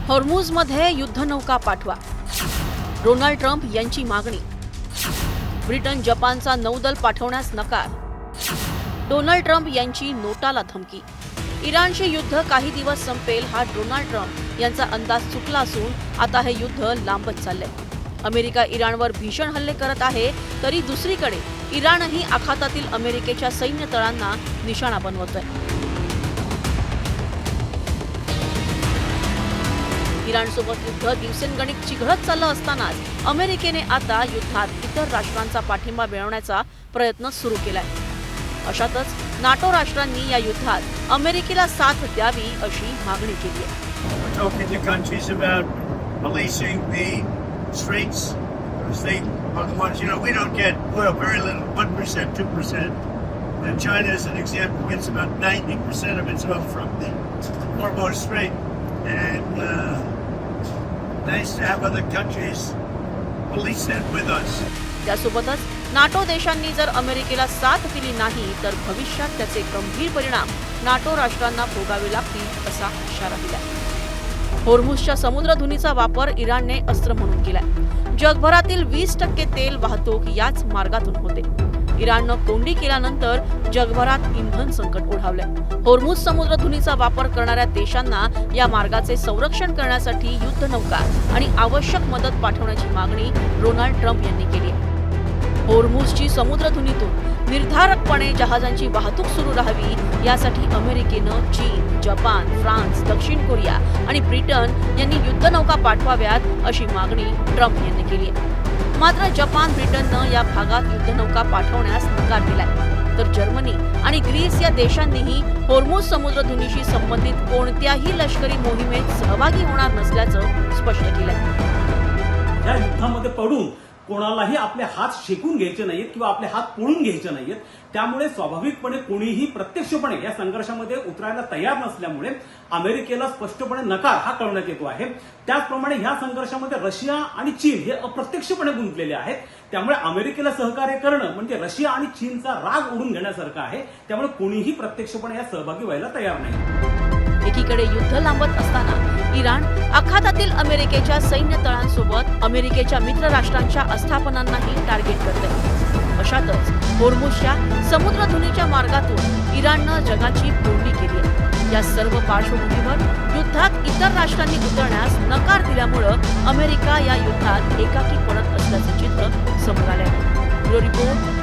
हॉर्मुझमध्ये युद्धनौका पाठवा, Donald Trump यांची मागणी. ब्रिटन जपानचा नौदल पाठवण्यास नकार, डोनाल्ड ट्रम्प यांची नोटाला धमकी. इराणचे युद्ध काही दिवस संपेल हा डोनाल्ड ट्रम्प यांचा अंदाज चुकला असून आता हे युद्ध लांबत चाललंय. अमेरिका इराणवर भीषण हल्ले करत आहे, तरी दुसरीकडे इराणही आखातातील अमेरिकेच्या सैन्य तळांना निशाणा बनवतोय. इराणसोबत युद्ध दिवसेंगणिक चिघळत चाललं असतानाच अमेरिकेने आता युद्धात इतर राष्ट्रांचा पाठिंबा मिळवण्याचा प्रयत्न सुरू केलाय. अशातच नाटो राष्ट्रांनी या युद्धात अमेरिकेला साथ द्यावी अशी मागणी केली आहे. Straits, they are the ones, we don't get, well, very little, 1%, 2%. And China, as an example, gets about 90% of its oil from the Hormuz Strait. And nice to have other countries police that with us. त्यासोबतच NATO देशांनी जर अमेरिकेला साथ दिली नाही तर भविष्यात त्याचे गंभीर परिणाम नाटो राष्ट्रांना भोगावे लागतील असा इशारा दिला. हॉर्मुझच्या समुद्रधुनीचा वापर इराणने अस्त्र म्हणून केलाय. जगभरातील 20% तेल वाहतूक याच मार्गातून होते. इराणनं कोंडी केल्यानंतर जगभरात इंधन संकट ओढावलंय. हॉर्मुझ समुद्रधुनीचा वापर करणाऱ्या देशांना या मार्गाचे संरक्षण करण्यासाठी युद्धनौका आणि आवश्यक मदत पाठवण्याची मागणी डोनाल्ड ट्रम्प यांनी केली आहे. हॉर्मुझची समुद्रधुनीतून निर्धारकपणे जहाजांची वाहतूक सुरू राहावी यासाठी अमेरिकेनं चीन, जपान, फ्रान्स, दक्षिण कोरिया आणि ब्रिटन यांनी युद्धनौका पाठवाव्यात अशी मागणी ट्रम्प यांनी केली आहे. मात्र जपान, ब्रिटननं या भागात युद्धनौका पाठवण्यास नकार दिलाय, तर जर्मनी आणि ग्रीस या देशांनीही हॉर्मुझ समुद्रधुनीशी संबंधित कोणत्याही लष्करी मोहिमेत सहभागी होणार नसल्याचं स्पष्ट केलंय. या युद्धामध्ये पडून कोणालाही आपले हात शेकून घ्यायचे नाहीत किंवा आपले हात पोळून घ्यायचे नाहीत. त्यामुळे स्वाभाविकपणे कोणीही प्रत्यक्षपणे या संघर्षामध्ये उतरायला तयार नसल्यामुळे अमेरिकेला स्पष्टपणे नकार हा कळवण्यात येतो आहे. त्याचप्रमाणे ह्या संघर्षामध्ये रशिया आणि चीन हे अप्रत्यक्षपणे गुंतलेले आहेत. त्यामुळे अमेरिकेला सहकार्य करणं म्हणजे रशिया आणि चीनचा राग उडून घेण्यासारखं आहे. त्यामुळे कोणीही प्रत्यक्षपणे या सहभागी व्हायला तयार नाही. एकीकडे युद्ध लांबत असताना इराण आखातातील अमेरिकेच्या सैन्य तळांसोबत अमेरिकेच्या मित्र राष्ट्रांच्या आस्थापनांनाही टार्गेट करते. अशातच हॉर्मुझच्या समुद्रधुनीच्या मार्गातून इराणनं जगाची बोलणी केली आहे. या सर्व पार्श्वभूमीवर युद्धात इतर राष्ट्रांनी उतरण्यास नकार दिल्यामुळं अमेरिका या युद्धात एकाकी पडत असल्याचं चित्र समोर आलं आहे. Bureau report